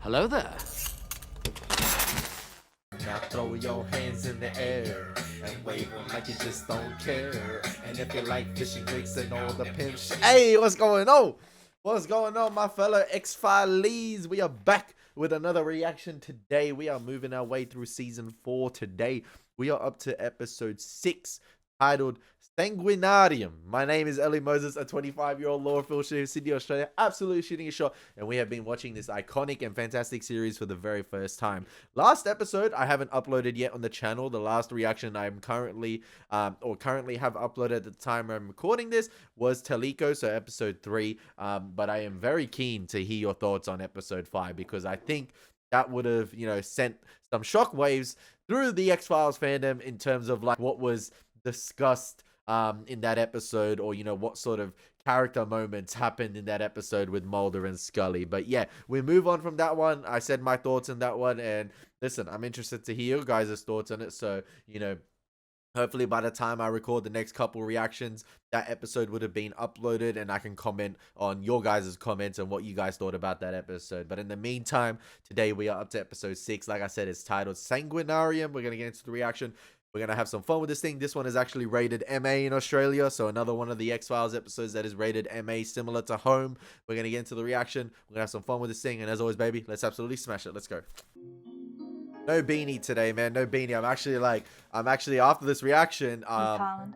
Hello there. Now throw your hands in the air and wave them like you just don't care. And if you like fishing jigs and all the pimp shit. Hey, what's going on? What's going on, my fellow X-Files? We are back with another reaction today. We are moving our way through season 4 today. We are up to episode 6, titled Sanguinarium. My name is Elie Moses, a 25-year-old law official in Sydney, Australia, absolutely shooting a shot, and we have been watching this iconic and fantastic series for the very first time. Last episode, I haven't uploaded yet on the channel. The last reaction I'm currently have uploaded at the time I'm recording this was Taliko, so episode 3, but I am very keen to hear your thoughts on episode 5, because I think that would have, sent some shockwaves through the X-Files fandom in terms of like what was discussed in that episode, or what sort of character moments happened in that episode with Mulder and Scully. But yeah, we move on from that one. I said my thoughts on that one, and listen, I'm interested to hear your guys' thoughts on it. So hopefully by the time I record the next couple reactions, that episode would have been uploaded and I can comment on your guys' comments and what you guys thought about that episode. But in the meantime, today we are up to episode 6. Like I said, it's titled Sanguinarium. We're going to get into the reaction. We're going to have some fun with this thing. This one is actually rated MA in Australia, so another one of the X-Files episodes that is rated MA, similar to Home. We're going to get into the reaction. We're going to have some fun with this thing, and as always, baby, let's absolutely smash it. Let's go. No beanie today, man. No beanie. I'm actually after this reaction, I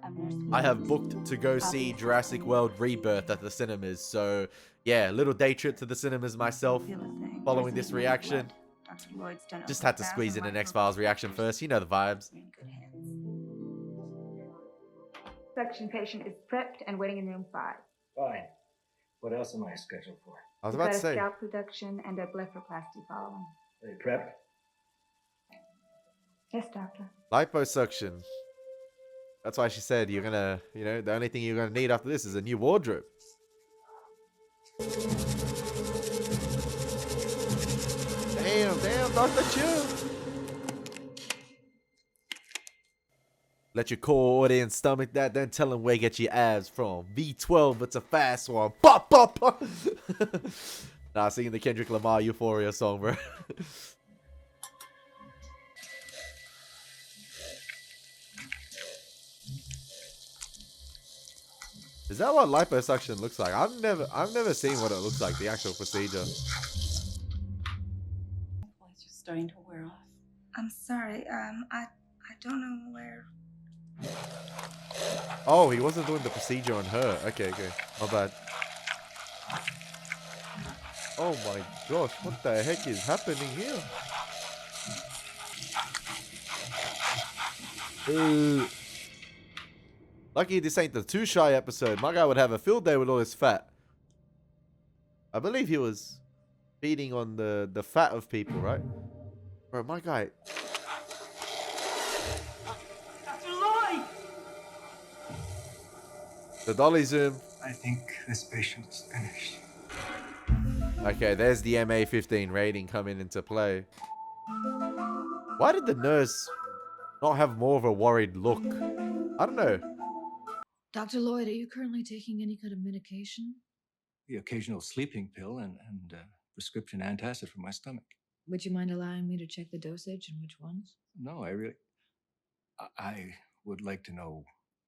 have booked to go see Jurassic World Rebirth at the cinemas. So yeah, little day trip to the cinemas myself following this reaction. Just had to squeeze in an X-Files reaction first. You know the vibes. Suction patient is prepped and waiting in room 5. Fine. What else am I scheduled for? I was about to say. Scalp reduction and a blepharoplasty following. Are you prepped? Yes, doctor. Liposuction. That's why she said you're gonna, the only thing you're gonna need after this is a new wardrobe. Damn, Dr. Chill. Let your core audience stomach that, then tell them where you get your abs from. V12, it's a fast one. Pop, pop, pop. Nah, singing the Kendrick Lamar Euphoria song, bro. Is that what liposuction looks like? I've never seen what it looks like, the actual procedure. It's just starting to wear off. I'm sorry. I don't know where. Oh, he wasn't doing the procedure on her. Okay. My bad. Oh my gosh, what the heck is happening here? Lucky this ain't the Too Shy episode. My guy would have a field day with all his fat. I believe he was feeding on the fat of people, right? Bro, my guy. Dr. Lloyd! The dolly zoom. I think this patient is finished. Okay, there's the MA15 rating coming into play. Why did the nurse not have more of a worried look? I don't know. Dr. Lloyd, are you currently taking any kind of medication? The occasional sleeping pill and prescription antacid for my stomach. Would you mind allowing me to check the dosage and which ones? No, I would like to know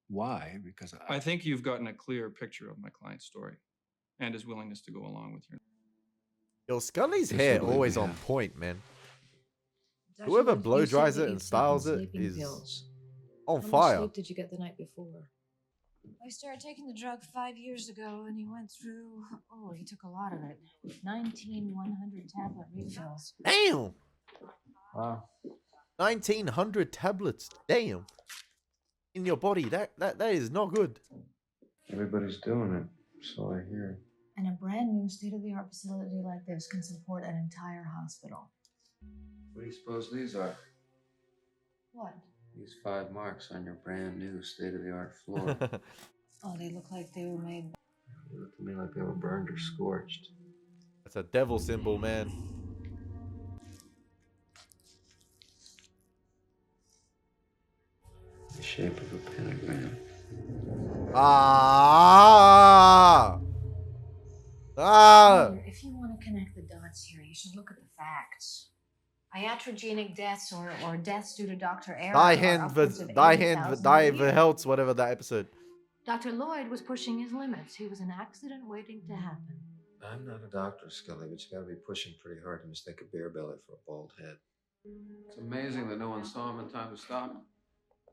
why, because I think you've gotten a clear picture of my client's story and his willingness to go along with your... Yo, Scully's Yes, hair I believe always we on have. point, man. Dr. Whoever Lloyd, blow you said dries that it you'd and taken styles it sleeping is pills. on How much fire. sleep did you get the night before? I started taking the drug 5 years ago, and he went through, he took a lot of it. 19 100-tablet refills. Damn! Wow. 1900 tablets. Damn. In your body. That is not good. Everybody's doing it, so I hear. And a brand new state-of-the-art facility like this can support an entire hospital. What do you suppose these are? What? These 5 marks on your brand new state-of-the-art floor. Oh, they look like they were made. They look to me like they were burned or scorched. That's a devil symbol, man. The shape of a pentagram. Ah! Ah! If you want to connect the dots let's hear. You should look at the facts. Iatrogenic deaths or deaths due to doctor error are upwards of 80,000 a year. Helts, whatever that episode. Dr. Lloyd was pushing his limits. He was an accident waiting to happen. I'm not a doctor, Scully, but you gotta be pushing pretty hard to mistake a beer belly for a bald head. It's amazing that no one saw him in time to stop him.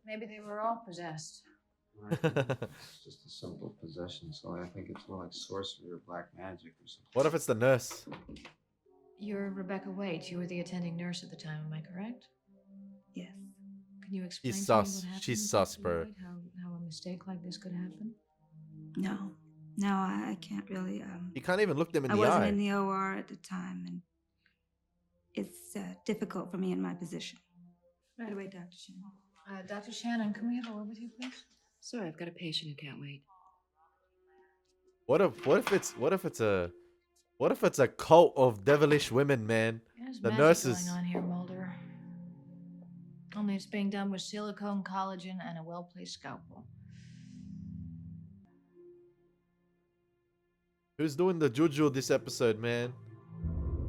Maybe they were all possessed. I think it's just a simple possession, so I think it's more like sorcery or black magic or something. What if it's the nurse? You're Rebecca Waite. You were the attending nurse at the time, am I correct? Yes. Can you explain She's to me sus. what happened She's with sus, Dr. bro. Lloyd? How a mistake like this could happen? No. No, I can't really. You can't even look them in I the wasn't eye. in the OR at the time, and it's difficult for me in my position. Right away, Dr. Shannon. Dr. Shannon, can we have a word with you, please? Sorry, I've got a patient who can't wait. What if it's a cult of devilish women, man? There's The magic nurses. going on here, Mulder. Only it's being done with silicone, collagen, and a well-placed scalpel. Who's doing the juju this episode, man?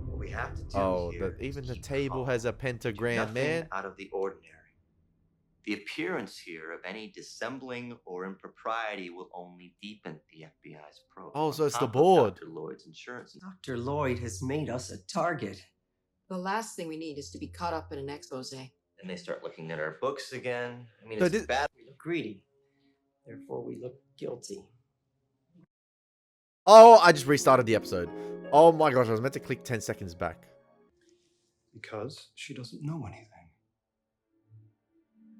What we have to do Oh, here even is the keep table calm. has a pentagram, Nothing man. out of the ordinary. The appearance here of any dissembling or impropriety will only deepen the FBI's probe. Oh, so On it's the top of board. Dr. Lloyd's insurance. Dr. Lloyd has made us a target. The last thing we need is to be caught up in an expose. And they start looking at our books again. I mean, So it's bad. We look greedy. Therefore, we look guilty. Oh, I just restarted the episode. Oh my gosh, I was meant to click 10 seconds back. Because she doesn't know anything.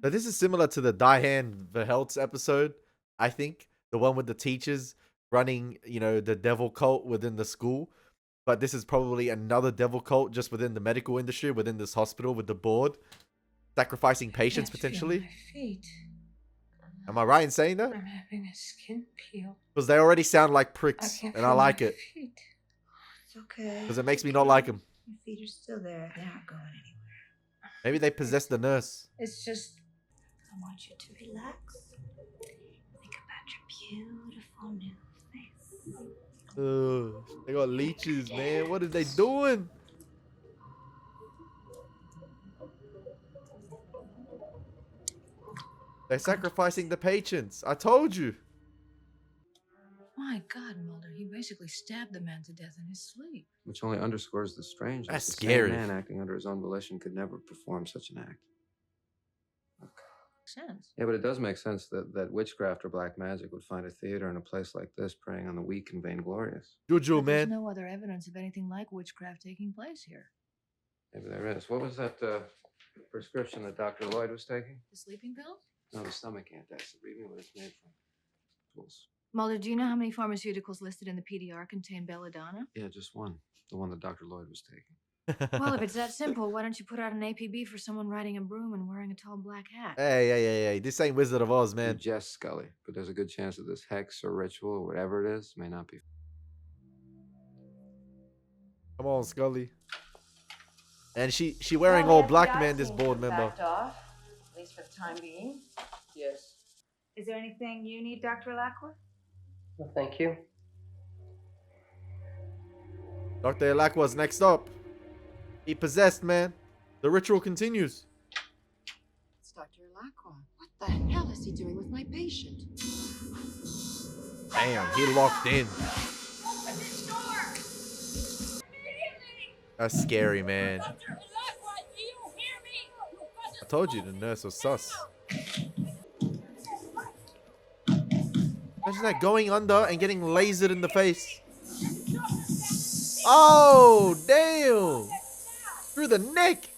So this is similar to the Diane Verhelt's episode, I think. The one with the teachers running, the devil cult within the school. But this is probably another devil cult just within the medical industry, within this hospital with the board. Sacrificing patients, potentially. My feet. Am I right in saying that? I'm having a skin peel. Because they already sound like pricks, and I like it. Feet. It's okay. Because it makes me not like them. Your feet are still there. They're not going anywhere. Maybe they possess the nurse. It's just. I want you to relax. Think about your beautiful new face. They got leeches, man. What are they doing? They're sacrificing the patients. I told you. My God, Mulder, he basically stabbed the man to death in his sleep. Which only underscores the strangeness. That's The scary. same man acting under his own volition could never perform such an act. Makes sense. Yeah, but it does make sense that witchcraft or black magic would find a theater in a place like this preying on the weak and vainglorious. Juju, But there's man. no other evidence of anything like witchcraft taking place here. Maybe there is. What was that prescription that Dr. Lloyd was taking? The sleeping pills? No, the stomach antacid. Read me what it's made from. Tools. Mulder, do you know how many pharmaceuticals listed in the PDR contain belladonna? Yeah, just one. The one that Dr. Lloyd was taking. Well, if it's that simple, why don't you put out an APB for someone riding a broom and wearing a tall black hat? Hey. This ain't Wizard of Oz, You man. jest, Scully, but there's a good chance that this hex or ritual or whatever it is may not be. Come on, Scully. And she wearing all black, man, this board member. Backed off, at least for the time being. Yes. Is there anything you need, Dr. Lacqua? Well, thank you. Dr. Elakwa's next up. He possessed, man. The ritual continues. It's Dr. Lacqua. What the hell is he doing with my patient? Damn, he locked in. Open this door! Immediately! That's scary, man. Dr. Lacqua, do you hear me? You I told you the nurse was sus. Imagine that going under and getting lasered in the face. Oh, damn. Through the neck.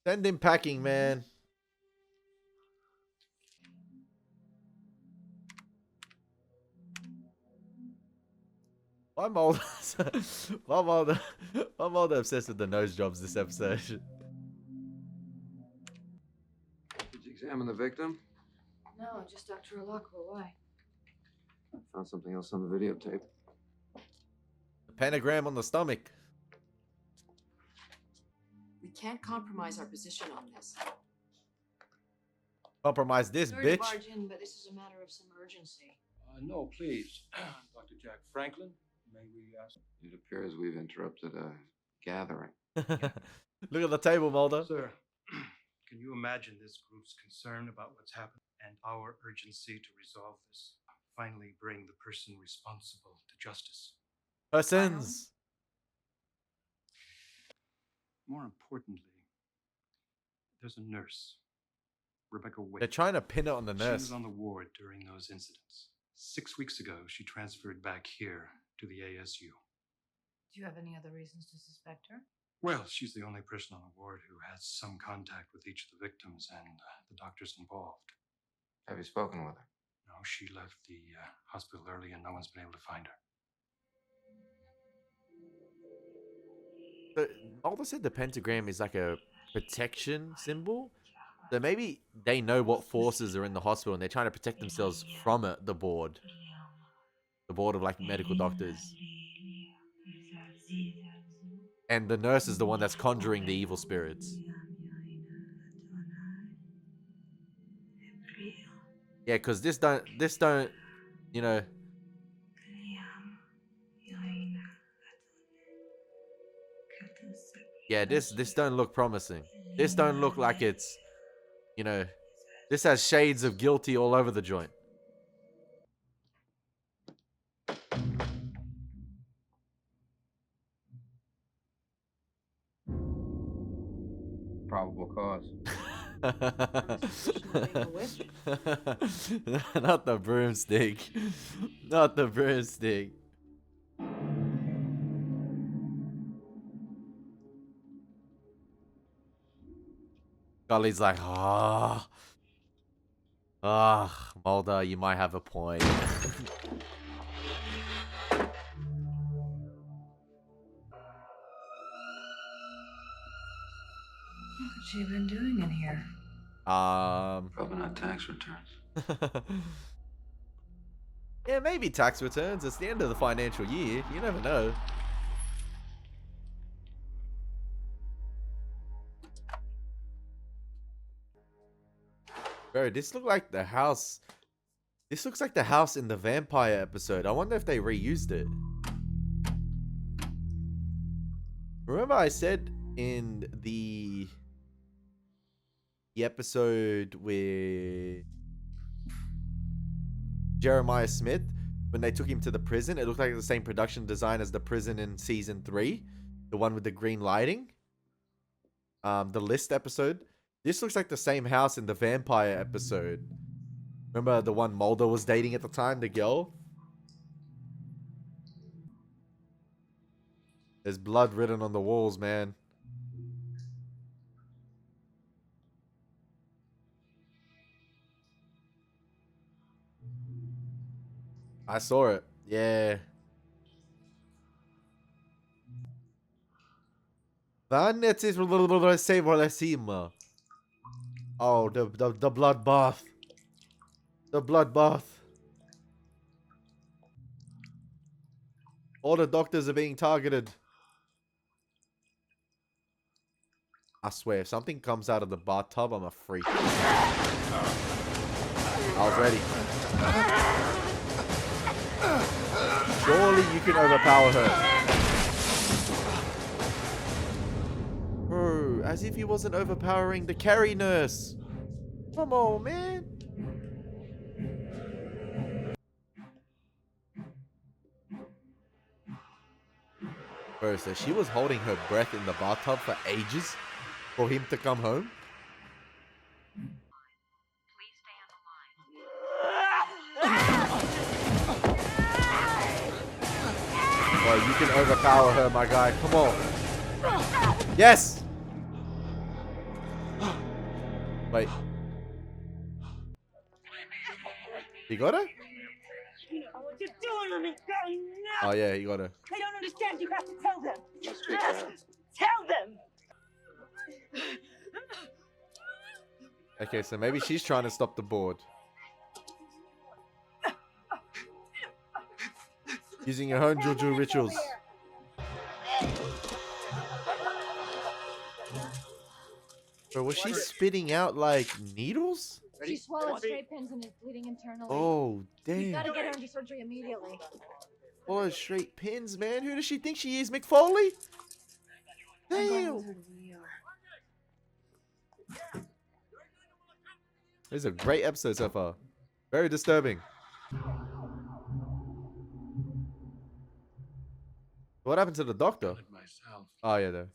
Send him packing, man. I'm all obsessed with the nose jobs this episode. Did you examine the victim? No, just Dr. Lacqua. Why? I found something else on the videotape. The pentagram on the stomach. We can't compromise our position on this. Compromise this, Sorry to bitch. barge in, but this is a matter of some urgency. No, please. Dr. Jack Franklin, may we ask? It appears we've interrupted a gathering. Look at the table, Mulder. Sir, can you imagine this group's concern about what's happened and our urgency to resolve this? Finally bring the person responsible to justice. Persons. More importantly, there's a nurse, Rebecca Wade. They're trying to pin it on the She nurse. was on the ward during those incidents. 6 weeks ago, she transferred back here to the ASU. Do you have any other reasons to suspect her? Well, she's the only person on the ward who has some contact with each of the victims and the doctors involved. Have you spoken with her? No, she left the hospital early and no one's been able to find her. Mulder said the pentagram is like a protection symbol. So maybe they know what forces are in the hospital and they're trying to protect themselves from it, the board. The board of like medical doctors. And the nurse is the one that's conjuring the evil spirits. Yeah, because this don't, you know. Yeah, this don't look promising. This don't look like it's, you know, this has shades of guilty all over the joint. Probable cause. Not the broomstick. Not the broomstick. Golly's like, Mulder, you might have a point. What could she have been doing in here? Probably not tax returns. Yeah, maybe tax returns. It's the end of the financial year. You never know. Bro, this looks like the house. This looks like the house in the vampire episode. I wonder if they reused it. Remember I said in the episode with Jeremiah Smith, when they took him to the prison, it looked like the same production design as the prison in season 3, the one with the green lighting, the list episode. This looks like the same house in the vampire episode. Remember the one Mulder was dating at the time, the girl? There's blood written on the walls, man. I saw it. Yeah. Oh, the bloodbath. The bloodbath. All the doctors are being targeted. I swear, if something comes out of the bathtub, I'm a freak. I was ready. Surely you can overpower her. Bro, as if he wasn't overpowering the carry nurse. Come on, man. Bro, so she was holding her breath in the bathtub for ages for him to come home? Bro, you can overpower her, my guy. Come on. Yes! Wait. You got her? You know what you're doing to me, girl. Oh, yeah, you got her. They don't understand. You have to tell them. Tell them. Okay, so maybe she's trying to stop the board. Using her own juju rituals. Bro, was she spitting out like needles? She swallowed straight pins and is bleeding internally. Oh, You gotta damn. get her into surgery immediately. All those straight pins, man. Who does she think she is, McFoley? I'm going Damn. with her to the ER. This is a great episode so far. Very disturbing. What happened to the doctor? Done it myself. Oh, yeah, though.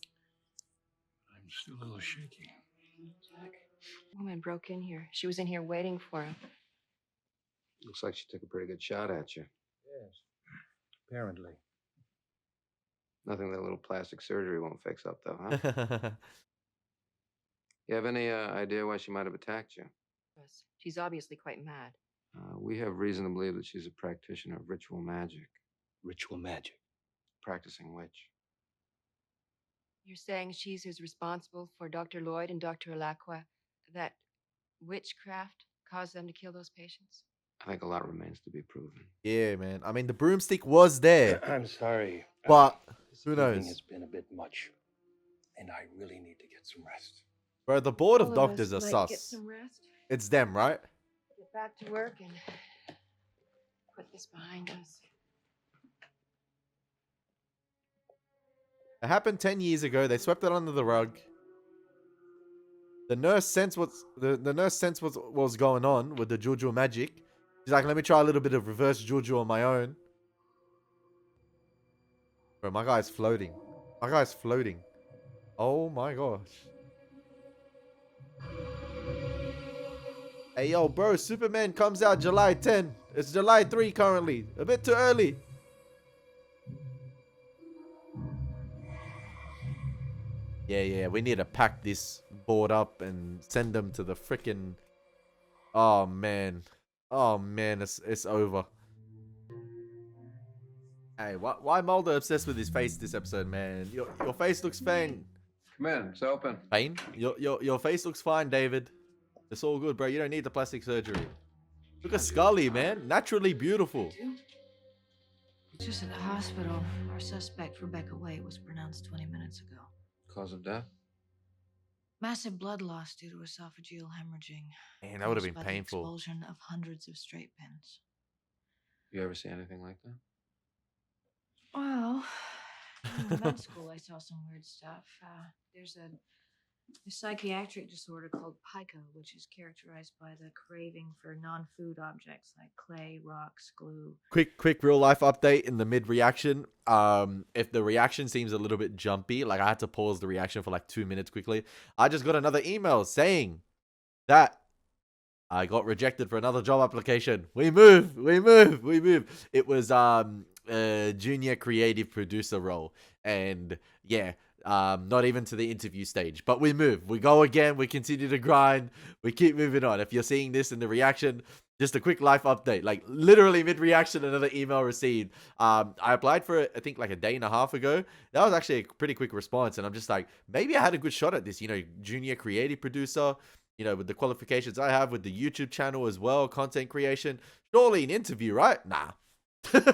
I'm still a little shaky. Jack, a woman broke in here. She was in here waiting for him. Looks like she took a pretty good shot at you. Yes. Apparently. Nothing that a little plastic surgery won't fix up, though, huh? You have any idea why she might have attacked you? She's obviously quite mad. We have reason to believe that she's a practitioner of ritual magic. Ritual magic. Practicing witch. You're saying she's who's responsible for Dr. Lloyd and Dr. Alacqua? That witchcraft caused them to kill those patients? I think a lot remains to be proven. Yeah, man. I mean, the broomstick was there. I'm sorry. But This who evening knows? has been a bit much, and I really need to get some rest. Bro, the board All of of doctors are us might get sus. some rest. It's them, right? Get back to work and put this behind us. It happened 10 years ago. They swept it under the rug. The nurse sensed the nurse sensed what was going on with the juju magic. She's like, let me try a little bit of reverse juju on my own. Bro, my guy's floating. My guy's floating. Oh my gosh. Hey, yo, bro, Superman comes out July 10. It's July 3 currently. A bit too early. Yeah, we need to pack this board up and send them to the freaking... Oh, man. Oh, man, it's over. Hey, why Mulder obsessed with his face this episode, man? Your face looks fine. Come in, it's open. Fine? Your face looks fine, David. It's all good, bro. You don't need the plastic surgery. Look at Scully, man. Naturally beautiful. Just at the hospital, our suspect, Rebecca Wade, was pronounced 20 minutes ago. Cause of death? Massive blood loss due to esophageal hemorrhaging. Man, that would have caused been by the painful. expulsion of hundreds of straight pins. You ever see anything like that? Well, in med school, I saw some weird stuff. There's a psychiatric disorder called pico, which is characterized by the craving for non-food objects like clay, rocks, glue. Quick real life update in the mid reaction. If the reaction seems a little bit jumpy, like I had to pause the reaction for like 2 minutes quickly. I just got another email saying that I got rejected for another job application. We move. It was a junior creative producer role, and yeah, not even to the interview stage, but we move. We go again. We continue to grind. We keep moving on. If you're seeing this in the reaction, just a quick life update, like literally mid reaction, another email received. I applied for it, I think like a day and a half ago. That was actually a pretty quick response, and I'm just like, maybe I had a good shot at this, junior creative producer, with the qualifications I have with the YouTube channel as well, content creation. Surely an interview, right? Nah.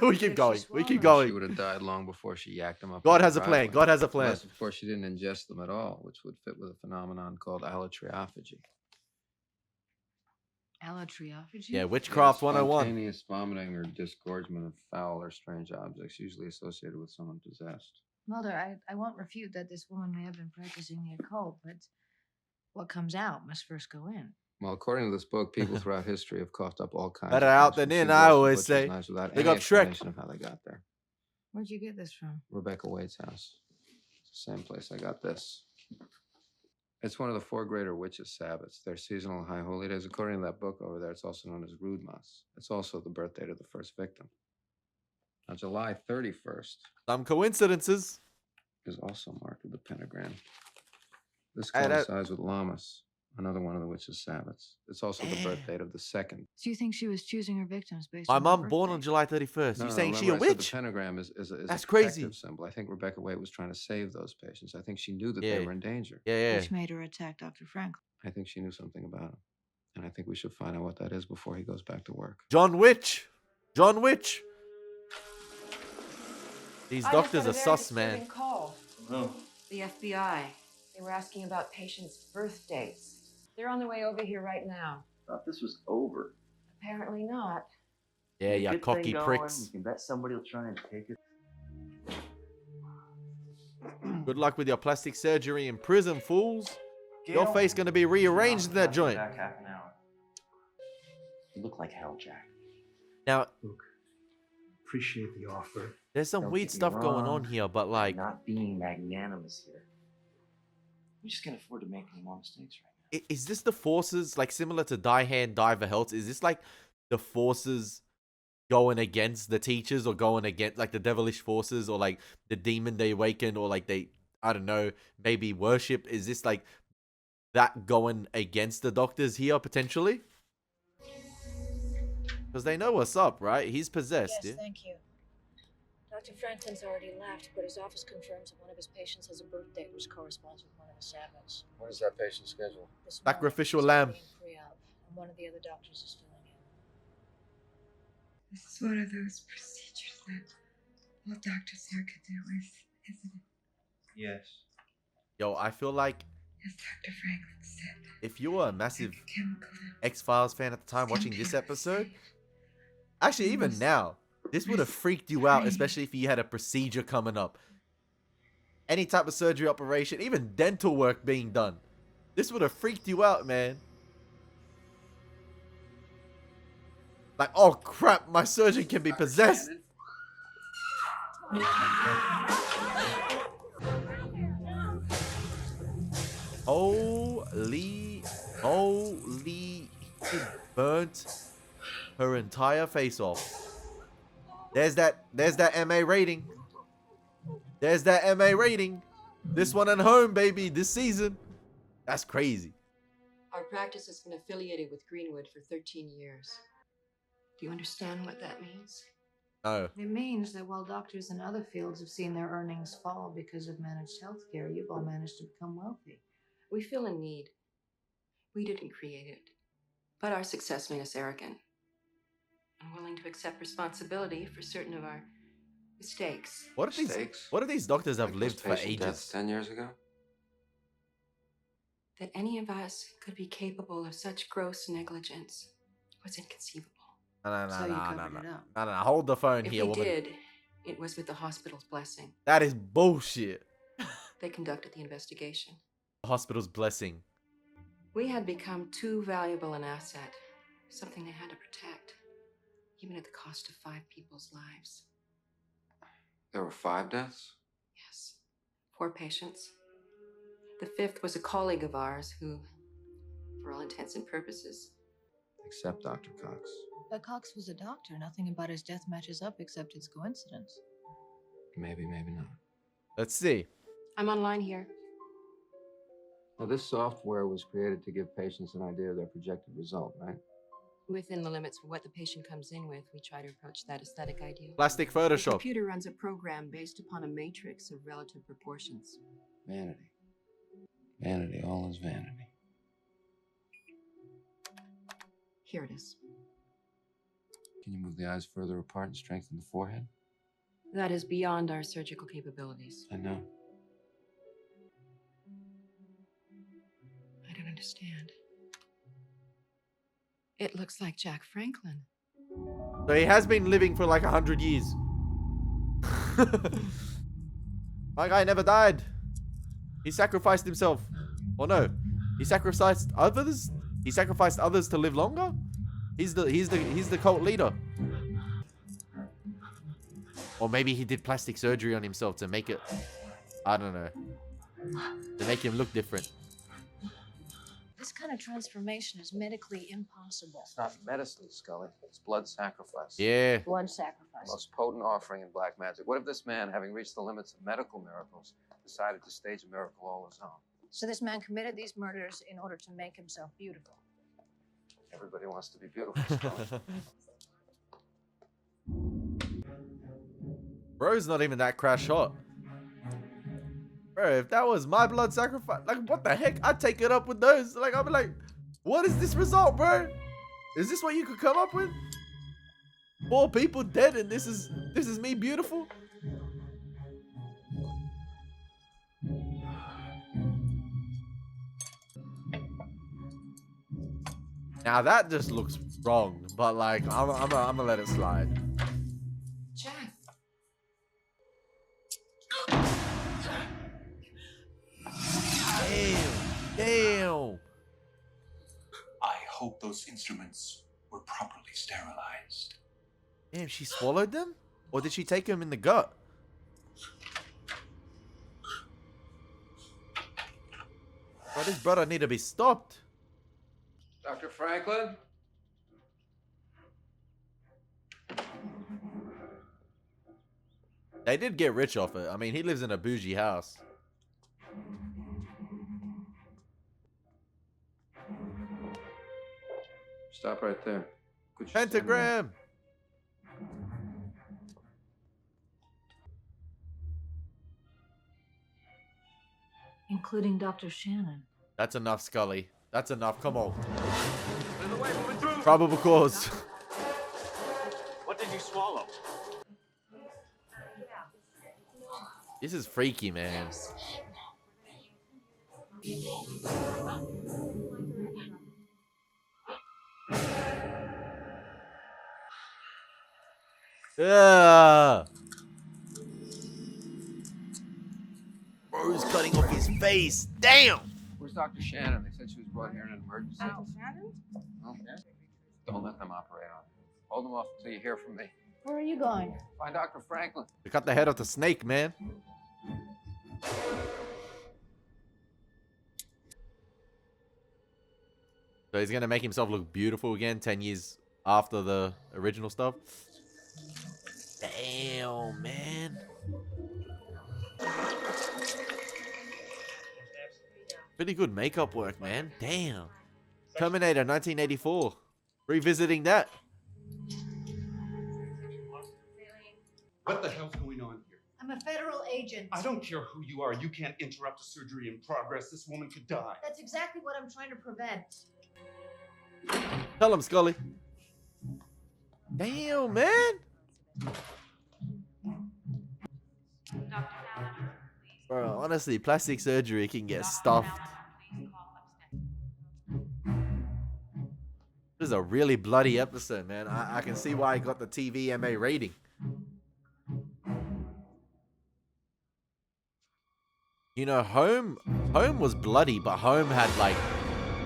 we keep going. She would have died long before she yacked them up. God has a plan. God has a plan. Unless, of course, she didn't ingest them at all, which would fit with a phenomenon called allotriophagy. Allotriophagy? Yeah, Witchcraft 101. Spontaneous vomiting or disgorgement of foul or strange objects, usually associated with someone possessed. Mulder, I won't refute that this woman may have been practicing the occult, but what comes out must first go in. Well, according to this book, people throughout history have coughed up all kinds Better of out things than from in, I seagulls to always butcher's say. knives without Big any up Shrek. explanation of how they got there. Where'd you get this from? Rebecca Wade's house. It's the same place I got this. It's one of the 4 greater witches' Sabbats. They're seasonal high holy days. According to that book over there, it's also known as Rudmas. It's also the birth date of the first victim. Now, July 31st. Some coincidences. Is also marked with the pentagram. This Hey, coincides with Lammas, another one of the witches' Sabbats. It's also the birth date of the second. So you think she was choosing her victims based My on mom her born birthday? on July 31st. You saying she a remember I said witch? The pentagram is That's a crazy. protective symbol. I think Rebecca Wade was trying to save those patients. I think she knew that Yeah. they were in danger. Yeah. Which made her attack Dr. Franklin. I think she knew something about him. And I think we should find out what that is before he goes back to work. John Witch. These doctors are sus, man. Call. Oh. The FBI. They were asking about patients' birth dates. They're on their way over here right now. Thought this was over. Apparently not. Yeah, you Good cocky thing going, pricks. you can bet somebody will try and take it. Good luck with your plastic surgery in prison, fools. Your face gonna be rearranged in that joint. Back half an hour. You look like hell, Jack. Now, Look, appreciate the offer. there's some Don't weird get me stuff going wrong, on here, but like, I'm not being magnanimous here. We just can't afford to make any more mistakes right is this the forces, like similar to Die Hand, Diver Helts? Is this like the forces going against the teachers, or going against like the devilish forces, or like the demon they awaken, or like they, I don't know, maybe worship? Is this like that going against the doctors here potentially? Because they know what's up, right? He's possessed. Yes, Yeah? thank you. Dr. Franklin's already left, but his office confirms that one of his patients has a birth date which corresponds with one of the Sabbaths. What is that patient's schedule? This Sacrificial morning, lamb. he's already in pre-op, and one of the other doctors is filling in. This is one of those procedures that all doctors here could do, isn't it? Yes. Yo, I feel like As Dr. Franklin said, if you were a massive chemical X-Files fan at the time watching this episode, actually even Most now, this would have freaked you out, especially if you had a procedure coming up. Any type of surgery operation, even dental work being done. This would have freaked you out, man. Like, oh crap, my surgeon can be possessed. Holy, it burnt her entire face off. There's that MA rating. There's that MA rating. This one at home, baby, this season. That's crazy. Our practice has been affiliated with Greenwood for 13 years. Do you understand what that means? No. It means that while doctors in other fields have seen their earnings fall because of managed health care, you've all managed to become wealthy. We feel a need. We didn't create it. But our success made us arrogant and willing to accept responsibility for certain of our mistakes. What if these doctors have lived for ages? 10 years ago? That any of us could be capable of such gross negligence was inconceivable. No, So you covered it up. No, hold the phone If here, we woman. did, it was with the hospital's blessing. That is bullshit. They conducted the investigation. The hospital's blessing. We had become too valuable an asset, something they had to protect, even at the cost of 5 people's lives. There were 5 deaths? Yes, 4 patients. The 5th was a colleague of ours who, for all intents and purposes, Except Dr. Cox. But Cox was a doctor. Nothing about his death matches up except it's coincidence. Maybe, maybe not. Let's see. I'm online here. Now, this software was created to give patients an idea of their projected result, right? Within the limits of what the patient comes in with, we try to approach that aesthetic ideal. Plastic The Photoshop. computer runs a program based upon a matrix of relative proportions. Vanity. Vanity, all is vanity. Here it is. Can you move the eyes further apart and strengthen the forehead? That is beyond our surgical capabilities. I know. I don't understand. It looks like Jack Franklin. So he has been living for like 100 years. My guy never died. He sacrificed himself. Or no, he sacrificed others. He sacrificed others to live longer. He's the cult leader. Or maybe he did plastic surgery on himself to make it, I don't know, to make him look different. This kind of transformation is medically impossible. It's not medicine, Scully. It's blood sacrifice. Yeah. Blood The sacrifice. most potent offering in black magic. What if this man, having reached the limits of medical miracles, decided to stage a miracle all his own? So this man committed these murders in order to make himself beautiful. Everybody wants to be beautiful, Scully. Bro's not even that crash hot. Bro, if that was my blood sacrifice, like what the heck? I'd take it up with those. Like I'd be like, what is this result, bro? Is this what you could come up with? 4 people dead and this is me beautiful? Now that just looks wrong, but like I'm gonna let it slide. Jack. Damn. I hope those instruments were properly sterilized. Damn, she swallowed them? Or did she take them in the gut? Bro, this brother need to be stopped. Dr. Franklin? They did get rich off it. I mean, he lives in a bougie house. Stop right there. Could you Pentagram. Including Dr. Shannon. That's enough, Scully. That's enough. Come on. Probable cause. What did you swallow? This is freaky, man. Yeah. Bro's cutting off his face. Damn. Where's Dr. Shannon? They said she was brought here in an emergency. Dr. Shannon? Well, don't let them operate on her. Hold them off until you hear from me. Where are you going? Find Dr. Franklin. They cut the head off the snake, man. So he's gonna make himself look beautiful again 10 years after the original stuff. Damn, man. Pretty good makeup work, man. Damn. Terminator 1984. Revisiting that. What the hell's going on here? I'm a federal agent. I don't care who you are. You can't interrupt a surgery in progress. This woman could die. That's exactly what I'm trying to prevent. Tell him, Scully. Damn, man. Bro, honestly, plastic surgery can get stuffed. This is a really bloody episode, man. I can see why I got the TVMA rating. You know, Home was bloody, but Home had like,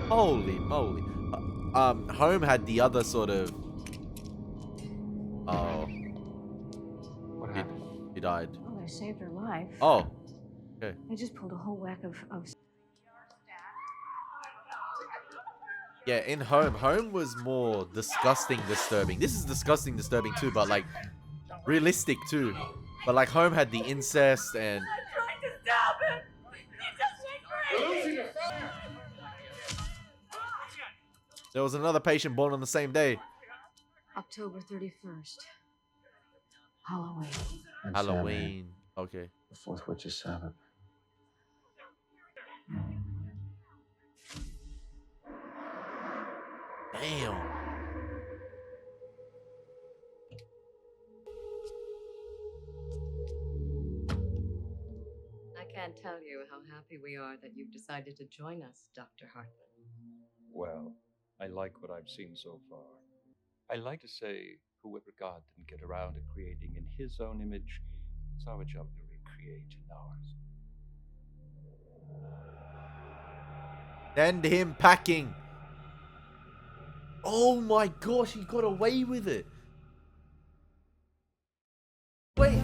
holy moly. Home had the other sort of. Oh. What happened? He died. Well, they saved her life. Oh. Okay. They just pulled a whole whack of Yeah, in Home was more disgusting, disturbing. This is disgusting, disturbing too, but like realistic too. But like Home had the incest and. There was another patient born on the same day. October 31st. Halloween. And Halloween. Okay. The fourth witch is Sabbath. Damn. I can't tell you how happy we are that you've decided to join us, Dr. Hartman. Well, I like what I've seen so far. I like to say, whoever God didn't get around to creating in his own image, it's our job to recreate in ours. Send him packing. Oh my gosh, he got away with it. Wait.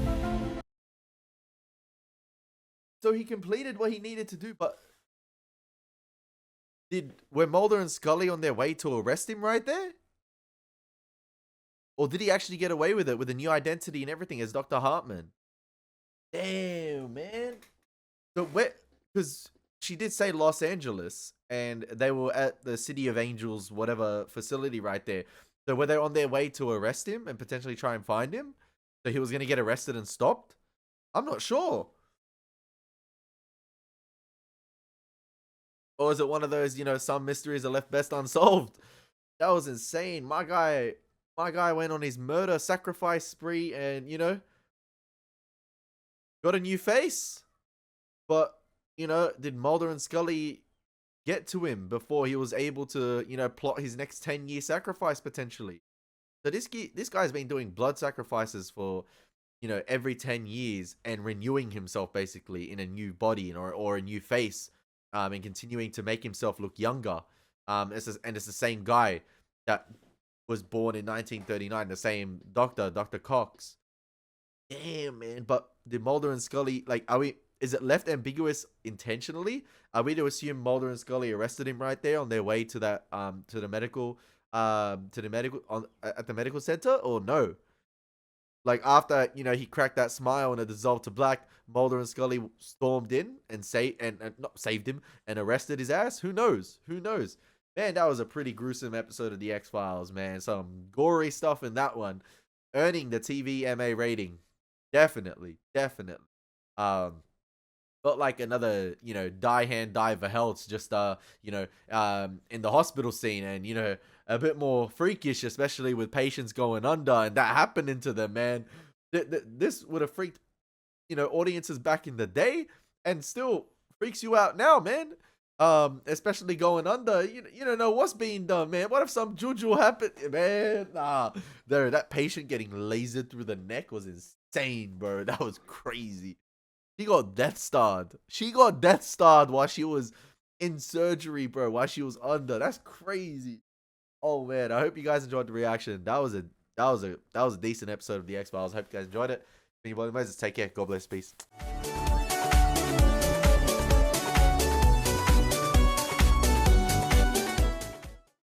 So he completed what he needed to do, but were Mulder and Scully on their way to arrest him right there? Or did he actually get away with it with a new identity and everything as Dr. Hartman? Damn, man. So where, because she did say Los Angeles and they were at the City of Angels, whatever facility right there. So were they on their way to arrest him and potentially try and find him? So he was going to get arrested and stopped? I'm not sure. Or is it one of those, you know, some mysteries are left best unsolved? That was insane. My guy went on his murder sacrifice spree and, you know, got a new face. But, you know, did Mulder and Scully get to him before he was able to, you know, plot his next 10-year sacrifice potentially. So this guy's been doing blood sacrifices for, you know, every 10 years and renewing himself basically in a new body or a new face, and continuing to make himself look younger. It's the same guy that was born in 1939, the same doctor, Dr. Cox. Damn, man. But did Mulder and Scully, like, is it left ambiguous intentionally? Are we to assume Mulder and Scully arrested him right there on their way to that, to the medical at the medical center, or no? Like, after, you know, he cracked that smile and it dissolved to black, Mulder and Scully stormed in and not saved him and arrested his ass. Who knows? Who knows? Man, that was a pretty gruesome episode of the X-Files, man. Some gory stuff in that one, earning the TVMA rating. Definitely. But like another, you know, die hand die for health, just you know, in the hospital scene, and, you know, a bit more freakish, especially with patients going under and that happening to them, man. This would have freaked, you know, audiences back in the day, and still freaks you out now, man. Especially going under, you don't know what's being done, man. What if some juju happened, man? Nah, that patient getting lasered through the neck was insane, bro. That was crazy. She got death starred. While she was in surgery, bro. While she was under. That's crazy. Oh man, I hope you guys enjoyed the reaction. That was a decent episode of the X-Files. Hope you guys enjoyed it. Elie Moses, take care. God bless. Peace.